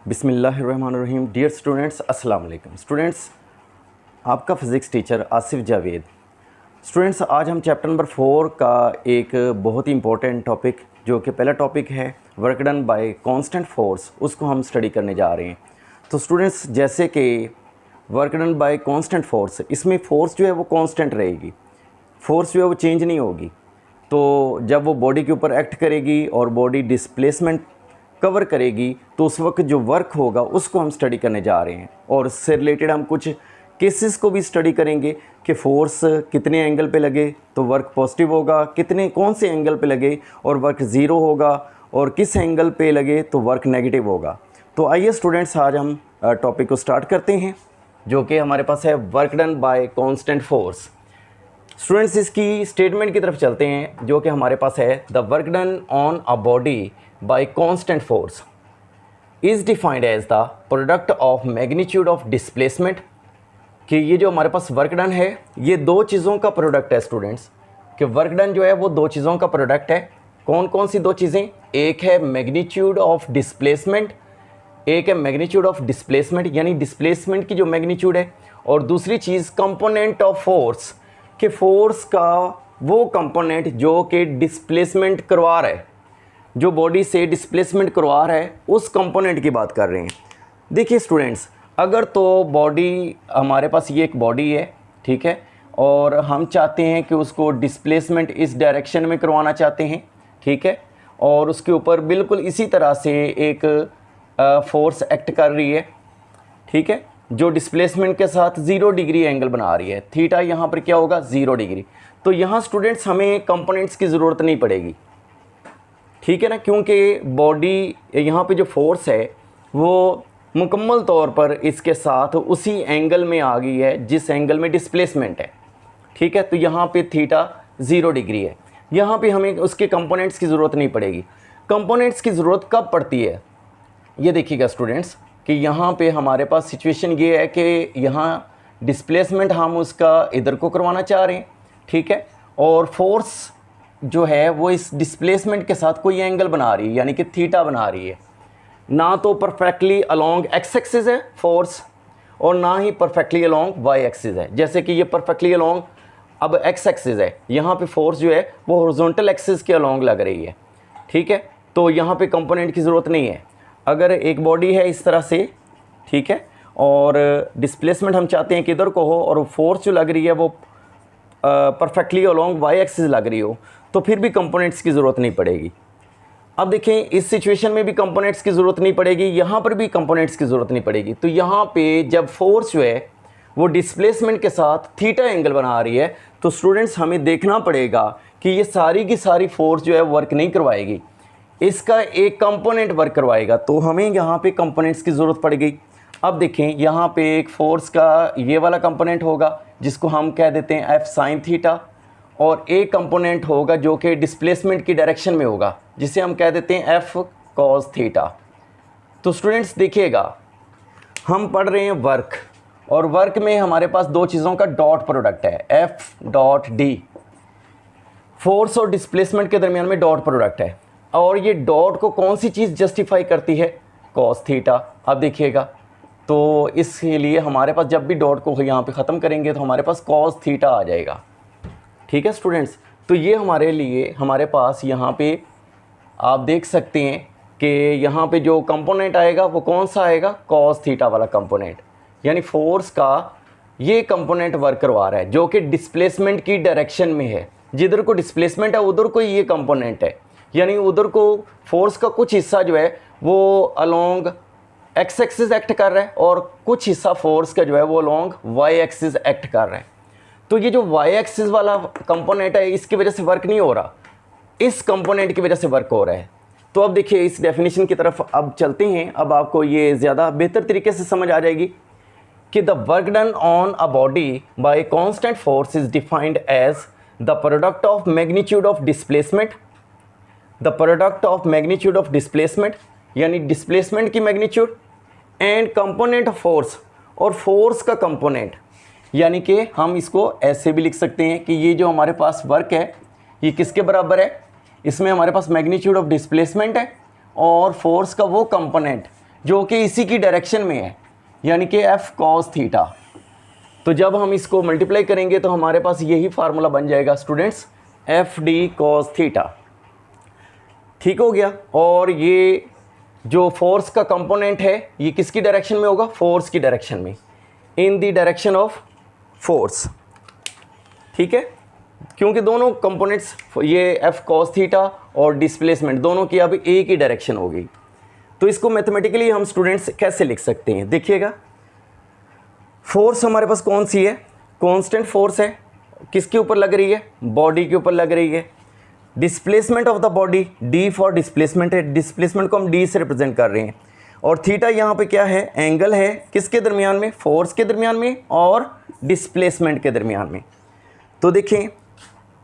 बिस्मिल्लाहिर्रहमानिर्रहीम। Dear students, अस्सलाम वालेकुम। स्टूडेंट्स, आपका physics teacher Asif Javed. Students, आज हम चैप्टर नंबर 4 का एक बहुत ही इंपॉर्टेंट टॉपिक, जो कि पहला टॉपिक है work done by constant force, उसको हम स्टडी करने जा रहे हैं। तो स्टूडेंट्स, जैसे कि work done by constant force, इसमें फ़ोर्स जो है वो कांस्टेंट रहेगी, फ़ोर्स जो है वो चेंज नहीं होगी। तो जब वो बॉडी के ऊपर एक्ट करेगी और बॉडी डिस्प्लेसमेंट कवर करेगी, तो उस वक्त जो वर्क होगा उसको हम स्टडी करने जा रहे हैं। और इससे रिलेटेड हम कुछ केसेस को भी स्टडी करेंगे कि फ़ोर्स कितने एंगल पे लगे तो वर्क पॉजिटिव होगा, कितने कौन से एंगल पे लगे और वर्क ज़ीरो होगा, और किस एंगल पे लगे तो वर्क नेगेटिव होगा। तो आइए स्टूडेंट्स, आज हम टॉपिक को स्टार्ट करते हैं, जो कि हमारे पास है work done by constant force. Students, इसकी स्टेटमेंट की तरफ चलते हैं, जो कि हमारे पास है the work done on a body by constant force is defined as the product of magnitude of displacement. कि ये जो हमारे पास वर्क डन है, ये दो चीज़ों का प्रोडक्ट है स्टूडेंट्स। कि वर्क डन जो है वो दो चीज़ों का प्रोडक्ट है। कौन कौन सी दो चीज़ें? एक है मैग्नीट्यूड ऑफ डिस्प्लेसमेंट, एक है मैग्नीट्यूड ऑफ डिस्प्लेसमेंट यानी डिस्प्लेसमेंट की जो मैग्नीट्यूड है, और दूसरी चीज़ कंपोनेंट ऑफ फोर्स, कि फोर्स का वो कंपोनेंट जो कि डिस्प्लेसमेंट करवा रहा है, जो बॉडी से डिस्प्लेसमेंट करवा रहा है, उस कंपोनेंट की बात कर रहे हैं। देखिए स्टूडेंट्स, अगर तो बॉडी, हमारे पास ये एक बॉडी है, ठीक है, और हम चाहते हैं कि उसको डिस्प्लेसमेंट इस डायरेक्शन में करवाना चाहते हैं, ठीक है, और उसके ऊपर बिल्कुल इसी तरह से एक फोर्स एक्ट कर रही है, ठीक है, जो डिस्प्लेसमेंट के साथ 0 डिग्री एंगल बना रही है। थीटा यहाँ पर क्या होगा? 0 डिग्री। तो यहाँ स्टूडेंट्स हमें कंपोनेंट्स की ज़रूरत नहीं पड़ेगी, ठीक है ना, क्योंकि बॉडी यहाँ पे जो फोर्स है वो मुकम्मल तौर पर इसके साथ उसी एंगल में आ गई है जिस एंगल में डिस्प्लेसमेंट है, ठीक है। तो यहाँ पे थीटा 0 डिग्री है, यहाँ पे हमें उसके कंपोनेंट्स की ज़रूरत नहीं पड़ेगी। कंपोनेंट्स की ज़रूरत कब पड़ती है? ये देखिएगा स्टूडेंट्स, कि यहाँ पे हमारे पास सिचुएशन ये है कि यहाँ डिस्प्लेसमेंट हम उसका इधर को करवाना चाह रहे हैं, ठीक है, और फोर्स जो है वो इस डिस्प्लेसमेंट के साथ कोई एंगल बना रही है, यानी कि थीटा बना रही है। ना तो परफेक्टली अलोंग एक्स एक्सिस है फोर्स, और ना ही परफेक्टली अलोंग वाई एक्सिस है। जैसे कि ये परफेक्टली अलोंग अब एक्स एक्सिस है, यहाँ पे फोर्स जो है वो हॉरिजॉन्टल एक्सिस के अलोंग लग रही है, ठीक है। तो यहाँ पे कंपोनेंट की ज़रूरत नहीं है। अगर एक बॉडी है इस तरह से, ठीक है, और डिस्प्लेसमेंट हम चाहते हैं कि इधर को हो, और फोर्स जो लग रही है वो परफेक्टली अलोंग वाई एक्सिस लग रही हो, तो फिर भी कंपोनेंट्स की ज़रूरत नहीं पड़ेगी। अब देखें, इस सिचुएशन में भी कंपोनेंट्स की ज़रूरत नहीं पड़ेगी, यहाँ पर भी कंपोनेंट्स की ज़रूरत नहीं पड़ेगी। तो यहाँ पे जब फोर्स जो है वो डिस्प्लेसमेंट के साथ थीटा एंगल बना रही है, तो स्टूडेंट्स हमें देखना पड़ेगा कि ये सारी की सारी फोर्स जो है वर्क नहीं करवाएगी, इसका एक कंपोनेंट वर्क करवाएगा। तो हमें यहाँ पे कंपोनेंट्स की ज़रूरत पड़ गई। अब देखें, यहाँ पे एक फोर्स का ये वाला कंपोनेंट होगा जिसको हम कह देते हैं एफ साइन थीटा, और एक कंपोनेंट होगा जो कि डिस्प्लेसमेंट की डायरेक्शन में होगा, जिसे हम कह देते हैं एफ कॉस थीटा। तो स्टूडेंट्स देखिएगा, हम पढ़ रहे हैं वर्क, और वर्क में हमारे पास दो चीज़ों का डॉट प्रोडक्ट है, एफ डॉट डी। फोर्स और डिस्प्लेसमेंट के दरमियान में डॉट प्रोडक्ट है, और ये डॉट को कौन सी चीज़ जस्टिफाई करती है? Cos theta. अब देखिएगा, तो इसके लिए हमारे पास जब भी डॉट को यहाँ पे ख़त्म करेंगे तो हमारे पास कॉस थीटा आ जाएगा, ठीक है स्टूडेंट्स। तो ये हमारे लिए, हमारे पास यहाँ पे आप देख सकते हैं कि यहाँ पे जो कंपोनेंट आएगा वो कौन सा आएगा? कॉस थीटा वाला कंपोनेंट, यानी फोर्स का ये कंपोनेंट वर्क करवा रहा है जो कि डिस्प्लेसमेंट की डायरेक्शन में है। जिधर को डिस्प्लेसमेंट है उधर को ये कंपोनेंट है, यानी उधर को फोर्स का कुछ हिस्सा जो है वो अलोंग एक्स एक्सिस एक्ट कर रहा है, और कुछ हिस्सा फोर्स का जो है वो अलोंग वाई एक्सिस एक्ट कर रहा है। तो ये जो वाई एक्सिस वाला कंपोनेंट है, इसकी वजह से वर्क नहीं हो रहा, इस कंपोनेंट की वजह से वर्क हो रहा है। तो अब देखिए, इस डेफिनेशन की तरफ अब चलते हैं। अब आपको ये ज़्यादा बेहतर तरीके से समझ आ जाएगी कि the work done on a body by constant force is defined as the product of magnitude of displacement. The product of magnitude of displacement यानी डिस्प्लेसमेंट की magnitude, and component of force, और फोर्स का component. यानी कि हम इसको ऐसे भी लिख सकते हैं कि ये जो हमारे पास वर्क है ये किसके बराबर है? इसमें हमारे पास मैग्नीट्यूड ऑफ डिस्प्लेसमेंट है और फोर्स का वो कंपोनेंट जो कि इसी की डायरेक्शन में है, यानी कि एफ कॉस थीटा। तो जब हम इसको मल्टीप्लाई करेंगे तो हमारे पास यही फार्मूला बन जाएगा students, F D cos theta. ठीक हो गया। और ये जो फोर्स का कंपोनेंट है ये किसकी डायरेक्शन में होगा, फोर्स की डायरेक्शन में, in the direction of force. ठीक है, क्योंकि दोनों कंपोनेंट्स ये एफ कॉस थीटा और डिस्प्लेसमेंट दोनों की अब एक ही डायरेक्शन होगी। तो इसको मैथमेटिकली हम स्टूडेंट्स कैसे लिख सकते हैं, देखिएगा। फोर्स हमारे पास कौन सी है, कांस्टेंट फोर्स है, किसके ऊपर लग रही है, बॉडी के ऊपर लग रही है। Displacement of the body, D for displacement है, डिस्प्लेसमेंट को हम डी से रिप्रेजेंट कर रहे हैं। और थीटा यहाँ पे क्या है, एंगल है, किसके दरमियान में, फोर्स के दरमियान में और डिस्प्लेसमेंट के दरमियान में। तो देखें,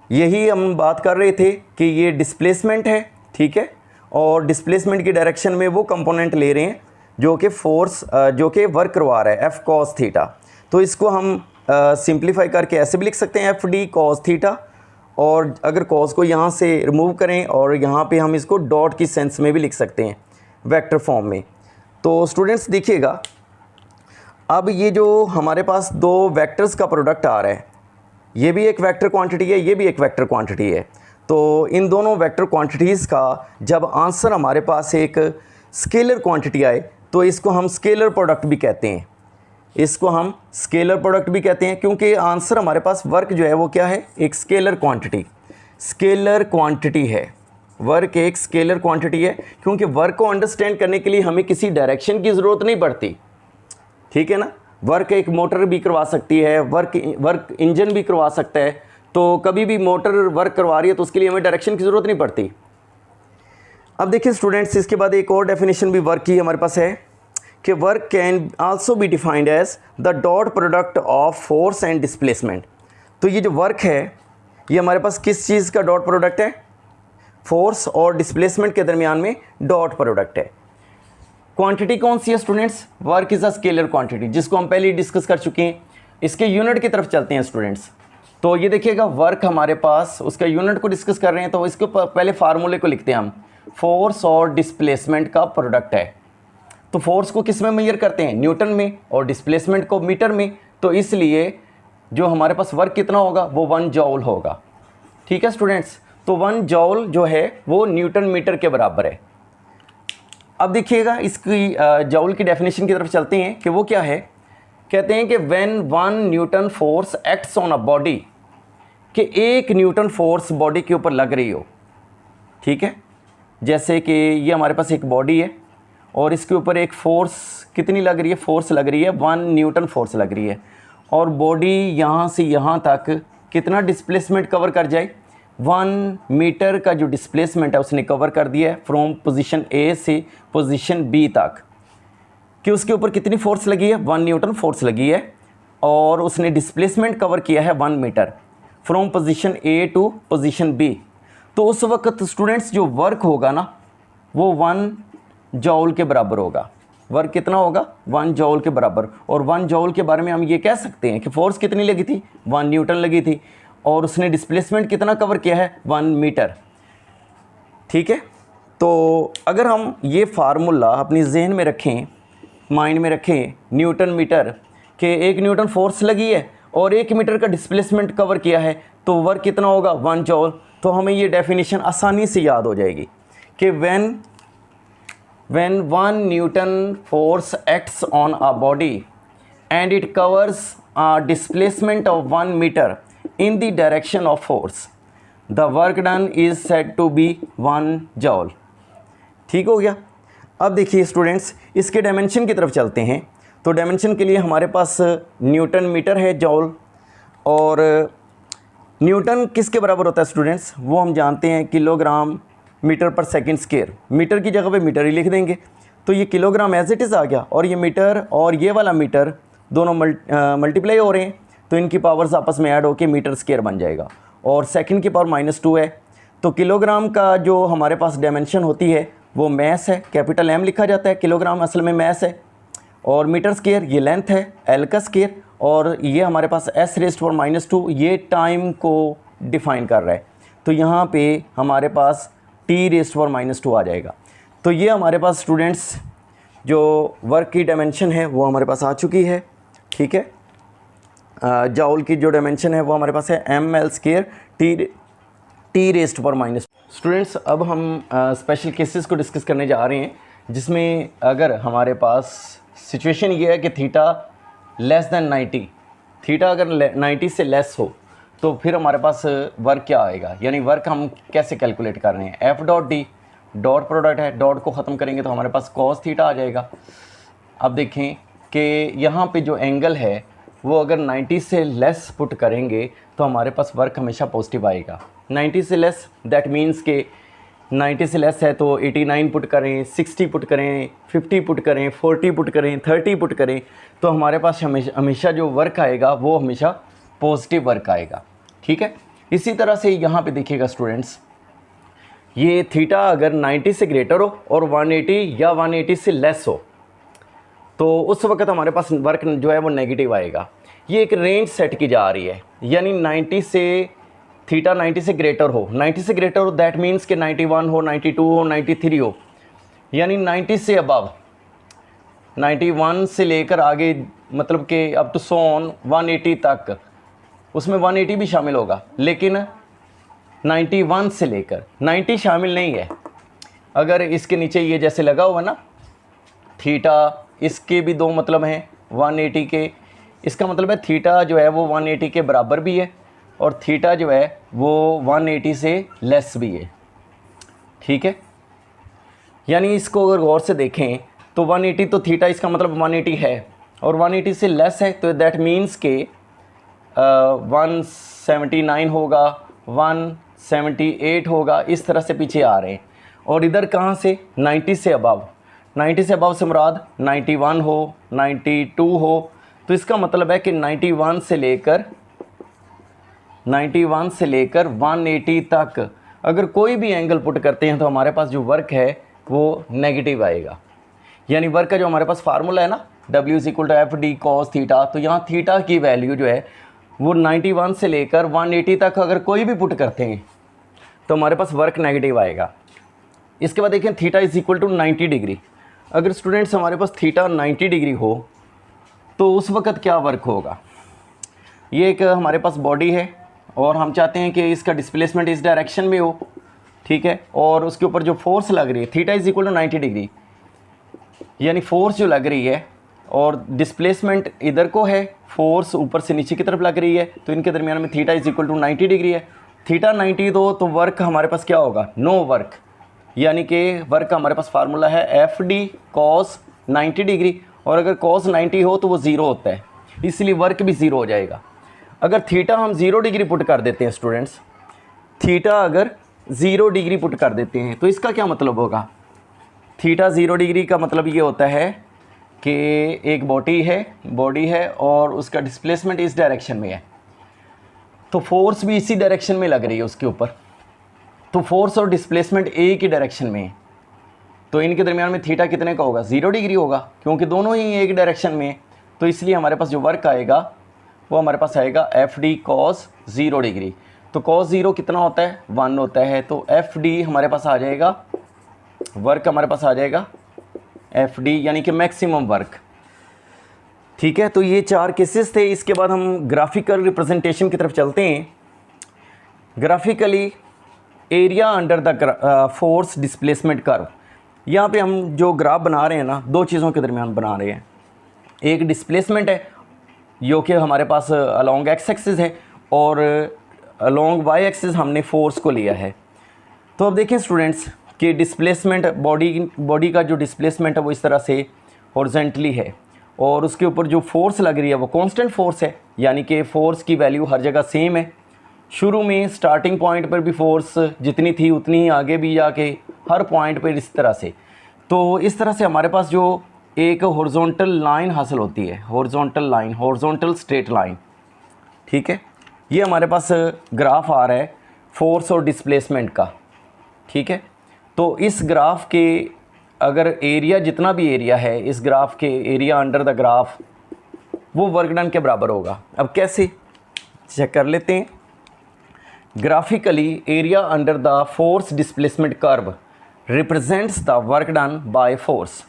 यही हम बात कर रहे थे कि ये डिस्प्लेसमेंट है, ठीक है, और डिस्प्लेसमेंट की डायरेक्शन में वो कंपोनेंट ले रहे हैं जो कि फोर्स जो कि वर्क करवा रहा है, एफ कॉस थीटा। तो इसको हम सिंप्लीफाई करके ऐसे भी लिख सकते हैं, एफ डी कॉस थीटा। और अगर कॉस को यहाँ से रिमूव करें और यहाँ पे हम इसको डॉट की सेंस में भी लिख सकते हैं, वेक्टर फॉर्म में। तो स्टूडेंट्स देखिएगा, अब ये जो हमारे पास दो वेक्टर्स का प्रोडक्ट आ रहा है, ये भी एक वेक्टर क्वांटिटी है, ये भी एक वेक्टर क्वांटिटी है। तो इन दोनों वेक्टर क्वांटिटीज़ का जब आंसर हमारे पास एक स्केलर क्वांटिटी आए तो इसको हम स्केलर प्रोडक्ट भी कहते हैं, इसको हम स्केलर प्रोडक्ट भी कहते हैं, क्योंकि आंसर हमारे पास वर्क जो है वो क्या है, एक स्केलर क्वांटिटी, स्केलर क्वांटिटी है। वर्क एक स्केलर क्वांटिटी है, क्योंकि वर्क को अंडरस्टैंड करने के लिए हमें किसी डायरेक्शन की ज़रूरत नहीं पड़ती, ठीक है ना। वर्क एक मोटर भी करवा सकती है, वर्क इंजन भी करवा सकता है। तो कभी भी मोटर वर्क करवा रही है तो उसके लिए हमें डायरेक्शन की ज़रूरत नहीं पड़ती। अब देखिए स्टूडेंट्स, इसके बाद एक और डेफिनेशन भी वर्क की हमारे पास है कि work can also be defined as the dot product of force and displacement. तो ये जो वर्क है ये हमारे पास किस चीज़ का डॉट प्रोडक्ट है, फोर्स और डिस्प्लेसमेंट के दरमियान में डॉट प्रोडक्ट है। क्वांटिटी कौन सी है students, work is a scalar quantity, जिसको हम पहले ही डिस्कस कर चुके हैं। इसके यूनिट की तरफ चलते हैं स्टूडेंट्स। तो ये देखिएगा, वर्क हमारे पास उसका यूनिट को डिस्कस कर रहे हैं, तो इसको पहले फार्मूले को लिखते हैं हम, फोर्स और डिस्प्लेसमेंट का प्रोडक्ट है। तो फोर्स को किस में मेजर करते हैं, न्यूटन में, और डिस्प्लेसमेंट को मीटर में। तो इसलिए जो हमारे पास वर्क कितना होगा वो 1 जॉल होगा। ठीक है स्टूडेंट्स, तो 1 जॉल जो है वो न्यूटन मीटर के बराबर है। अब देखिएगा, इसकी जॉल की डेफिनेशन की तरफ चलते हैं कि वो क्या है। कहते हैं कि when 1 newton force acts on a body, कि 1 न्यूटन फोर्स बॉडी के ऊपर लग रही हो, ठीक है। जैसे कि ये हमारे पास एक बॉडी है और इसके ऊपर एक फोर्स कितनी लग रही है, फोर्स लग रही है 1 न्यूटन फोर्स लग रही है, और बॉडी यहाँ से यहाँ तक कितना डिस्प्लेसमेंट कवर कर जाए, 1 मीटर का जो डिस्प्लेसमेंट है उसने कवर कर दिया है फ्रॉम पोजीशन ए से पोजीशन बी तक। कि उसके ऊपर कितनी फोर्स लगी है, 1 न्यूटन फोर्स लगी है, और उसने डिस्प्लेसमेंट कवर किया है 1 metre from position A to position B. तो उस वक्त स्टूडेंट्स जो वर्क होगा ना वो 1 जॉल के बराबर होगा। वर्क कितना होगा, 1 जॉल के बराबर। और 1 जॉल के बारे में हम ये कह सकते हैं कि फोर्स कितनी लगी थी, 1 न्यूटन लगी थी, और उसने डिस्प्लेसमेंट कितना कवर किया है, 1 मीटर। ठीक है, तो अगर हम ये फार्मूला अपनी जहन में रखें, माइंड में रखें, न्यूटन मीटर के 1 न्यूटन फोर्स लगी है और 1 मीटर का डिस्प्लेसमेंट कवर किया है, तो वर्क कितना होगा, 1 जॉल। तो हमें ये डेफिनेशन आसानी से याद हो जाएगी कि when 1 newton force acts on a body and it covers a displacement of 1 metre in the direction of force, the work done is said to be 1 joule। ठीक हो गया। अब देखिए स्टूडेंट्स, इसके डायमेंशन की तरफ चलते हैं। तो डायमेंशन के लिए हमारे पास न्यूटन मीटर है, जॉल, और न्यूटन किसके बराबर होता है स्टूडेंट्स, वो हम जानते हैं किलोग्राम मीटर पर सेकंड स्क्वायर। मीटर की जगह पे मीटर ही लिख देंगे, तो ये किलोग्राम एज इट इज़ आ गया, और ये मीटर और ये वाला मीटर दोनों मल्टीप्लाई हो रहे हैं, तो इनकी पावर्स आपस में ऐड होकर मीटर स्क्वायर बन जाएगा, और सेकंड की पावर -2 है। तो किलोग्राम का जो हमारे पास डायमेंशन होती है वो मैस है, कैपिटल M लिखा जाता है, किलोग्राम असल में मैस है, और मीटर स्क्वायर ये लेंथ है, L का स्क्वायर, और ये हमारे पास S⁻² ये टाइम को डिफ़ाइन कर रहा है। तो यहाँ पे हमारे पास T⁻² आ जाएगा। तो ये हमारे पास स्टूडेंट्स जो वर्क की डायमेंशन है वो हमारे पास आ चुकी है, ठीक है। जाउल की जो डायमेंशन है वो हमारे पास है ml² T⁻⁻। स्टूडेंट्स, अब हम स्पेशल केसेस को डिस्कस करने जा रहे हैं, जिसमें अगर हमारे पास सिचुएशन ये है कि थीटा लेस देन 90, थीटा अगर 90 से लेस हो तो फिर हमारे पास वर्क क्या आएगा, यानी वर्क हम कैसे कैलकुलेट कर रहे हैं। F dot D dot product है, डॉट को ख़त्म करेंगे तो हमारे पास कॉस थीटा आ जाएगा। अब देखें कि यहाँ पे जो एंगल है वो अगर 90 से लेस पुट करेंगे तो हमारे पास वर्क हमेशा पॉजिटिव आएगा। 90 से लेस दैट मीन्स के 90 से लेस है तो 89 पुट करें, 60 पुट करें, 50 पुट करें, 40 पुट करें, 30 पुट करें, तो हमारे पास हमेशा जो वर्क आएगा वो हमेशा पॉजिटिव वर्क आएगा, ठीक है। इसी तरह से यहाँ पे देखिएगा स्टूडेंट्स, ये थीटा अगर 90 से ग्रेटर हो और 180 या 180 से लेस हो तो उस वक्त हमारे पास वर्क जो है वो नेगेटिव आएगा। ये एक रेंज सेट की जा रही है, यानी 90 से थीटा 90 से ग्रेटर हो, 90 से ग्रेटर हो दैट मीन्स कि 91 हो, 92 हो, 93 हो, यानी 90 से अबव, 91 से लेकर आगे मतलब कि अप टू सो ऑन 180 तक, उसमें 180 भी शामिल होगा, लेकिन 91 से लेकर 90 शामिल नहीं है। अगर इसके नीचे ये जैसे लगा हुआ ना थीटा, इसके भी दो मतलब हैं 180 के, इसका मतलब है थीटा जो है वो 180 के बराबर भी है और थीटा जो है वो 180 से लेस भी है, ठीक है। यानी इसको अगर गौर से देखें तो 180 तो थीटा इसका मतलब 180 है और 180 से लेस है तो दैट मीन्स के 179 होगा, 178 होगा, इस तरह से पीछे आ रहे हैं। और इधर कहाँ से 90 से अबव, 90 से अबव से मुराद 91 हो, 92 हो, तो इसका मतलब है कि 91 से लेकर 180 तक अगर कोई भी एंगल पुट करते हैं तो हमारे पास जो वर्क है वो नेगेटिव आएगा। यानी वर्क का जो हमारे पास फार्मूला है ना W = FD cos थीटा, तो यहाँ थीटा की वैल्यू जो है वो 91 से लेकर 180 तक अगर कोई भी पुट करते हैं तो हमारे पास वर्क नेगेटिव आएगा। इसके बाद देखें थीटा = 90 डिग्री। अगर स्टूडेंट्स हमारे पास थीटा 90 डिग्री हो तो उस वक़्त क्या वर्क होगा। ये एक हमारे पास बॉडी है और हम चाहते हैं कि इसका डिस्प्लेसमेंट इस डायरेक्शन में हो, ठीक है, और उसके ऊपर जो फोर्स लग रही है थीटा = 90 डिग्री, यानी फोर्स जो लग रही है और डिस्प्लेसमेंट इधर को है, फोर्स ऊपर से नीचे की तरफ लग रही है, तो इनके दरमियान में थीटा = 90 डिग्री है। थीटा 90 दो तो वर्क हमारे पास क्या होगा, नो वर्क, यानी कि वर्क का हमारे पास फार्मूला है FD cos 90 डिग्री, और अगर cos 90 हो तो वो ज़ीरो होता है, इसलिए वर्क भी ज़ीरो हो जाएगा। अगर थीटा हम 0 डिग्री पुट कर देते हैं स्टूडेंट्स, थीटा अगर 0 डिग्री पुट कर देते हैं तो इसका क्या मतलब होगा। थीटा 0 डिग्री का मतलब ये होता है कि एक बॉडी है और उसका डिस्प्लेसमेंट इस डायरेक्शन में है, तो फोर्स भी इसी डायरेक्शन में लग रही है उसके ऊपर, तो फोर्स और डिस्प्लेसमेंट एक ही डायरेक्शन में है, तो इनके दरमियान में थीटा कितने का होगा, 0 डिग्री होगा, क्योंकि दोनों ही एक डायरेक्शन में है। तो इसलिए हमारे पास जो वर्क आएगा वो हमारे पास आएगा FD cos 0 डिग्री। तो cos 0 कितना होता है, 1 होता है, तो FD हमारे पास आ जाएगा, वर्क हमारे पास आ जाएगा FD, यानी कि मैक्सिमम वर्क, ठीक है। तो ये 4 केसेस थे। इसके बाद हम ग्राफिकल रिप्रेजेंटेशन की तरफ चलते हैं। Graphically area under the force displacement curve, यहाँ पे हम जो ग्राफ बना रहे हैं ना, दो चीज़ों के दरमियान बना रहे हैं। एक डिस्प्लेसमेंट है जो कि हमारे पास अलोंग एक्स एक्सिस है और अलोंग वाई एक्सिस हमने फोर्स को लिया है। तो अब देखें स्टूडेंट्स कि डिस्प्लेसमेंट बॉडी का जो डिस्प्लेसमेंट है वो इस तरह से हॉरिजॉन्टली है और उसके ऊपर जो फोर्स लग रही है वो कांस्टेंट फोर्स है, यानी कि फ़ोर्स की वैल्यू हर जगह सेम है। शुरू में स्टार्टिंग पॉइंट पर भी फोर्स जितनी थी उतनी ही आगे भी जाके हर पॉइंट पर इस तरह से। तो इस तरह से हमारे पास जो एक हॉरिजॉन्टल लाइन हासिल होती है, horizontal line, horizontal straight line, ठीक है। ये हमारे पास ग्राफ आ रहा है फोर्स और डिस्प्लेसमेंट का, ठीक है। तो इस ग्राफ के अगर एरिया, जितना भी एरिया है इस ग्राफ के, एरिया अंडर द ग्राफ वो वर्क डन के बराबर होगा। अब कैसे चेक कर लेते हैं। Graphically area under the force displacement curve represents the work done by force.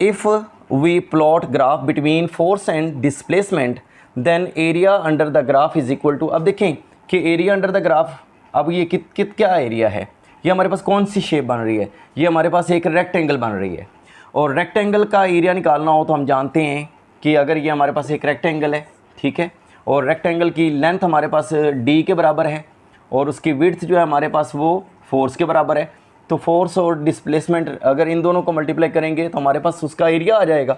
If we plot graph between force and displacement then area under the graph is equal to, अब देखें कि एरिया अंडर द ग्राफ, अब ये क्या area है, ये हमारे पास कौन सी शेप बन रही है, ये हमारे पास एक रेक्टेंगल बन रही है। और रेक्टेंगल का एरिया निकालना हो तो हम जानते हैं कि अगर ये हमारे पास एक रेक्टेंगल है, ठीक है, और रेक्टेंगल की लेंथ हमारे पास d के बराबर है और उसकी विड्थ जो है हमारे पास वो फोर्स के बराबर है, तो फोर्स और डिस्प्लेसमेंट अगर इन दोनों को मल्टीप्लाई करेंगे तो हमारे पास उसका एरिया आ जाएगा।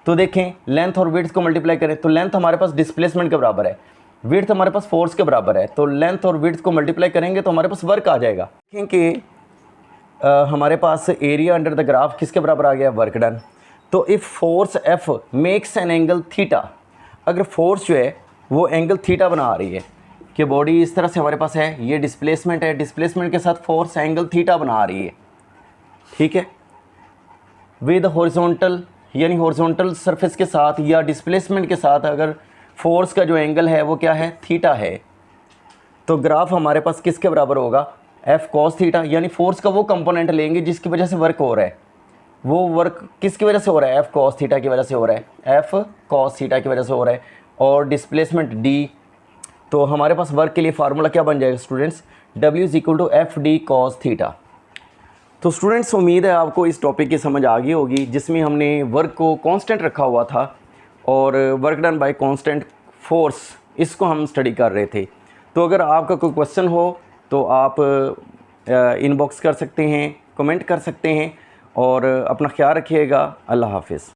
तो देखें लेंथ और विड्थ को मल्टीप्लाई करें तो लेंथ हमारे पास डिस्प्लेसमेंट के बराबर है, विड्थ हमारे पास फोर्स के बराबर है, तो लेंथ और विड्थ को मल्टीप्लाई करेंगे तो हमारे पास वर्क आ जाएगा। देखें कि हमारे पास एरिया अंडर द ग्राफ किसके बराबर आ गया, वर्क डन। तो if force F makes an angle theta, अगर फोर्स जो है वो एंगल थीटा बना रही है कि बॉडी इस तरह से हमारे पास है, ये डिस्प्लेसमेंट है, डिस्प्लेसमेंट के साथ फोर्स एंगल थीटा बना रही है, ठीक है, विद हॉरिजॉन्टल यानी हॉरिजॉन्टल सरफेस के साथ या डिस्प्लेसमेंट के साथ अगर फोर्स का जो एंगल है वो क्या है, थीटा है, तो ग्राफ हमारे पास किसके बराबर होगा, F cos थीटा, यानी फोर्स का वो कंपोनेंट लेंगे जिसकी वजह से वर्क हो रहा है, वो वर्क किसकी वजह से हो रहा है, F cos थीटा की वजह से हो रहा है, F cos थीटा की वजह से हो रहा है, और डिस्प्लेसमेंट D, तो हमारे पास वर्क के लिए फार्मूला क्या बन जाएगा students, W is equal to F D cos theta. तो स्टूडेंट्स उम्मीद है आपको इस टॉपिक की समझ आ गई होगी, जिसमें हमने वर्क को कांस्टेंट रखा हुआ था और work done by constant force, इसको हम स्टडी कर रहे थे। तो अगर आपका कोई क्वेश्चन हो तो आप इनबॉक्स कर सकते हैं, कमेंट कर सकते हैं, और अपना ख्याल रखिएगा। अल्लाह हाफिज़।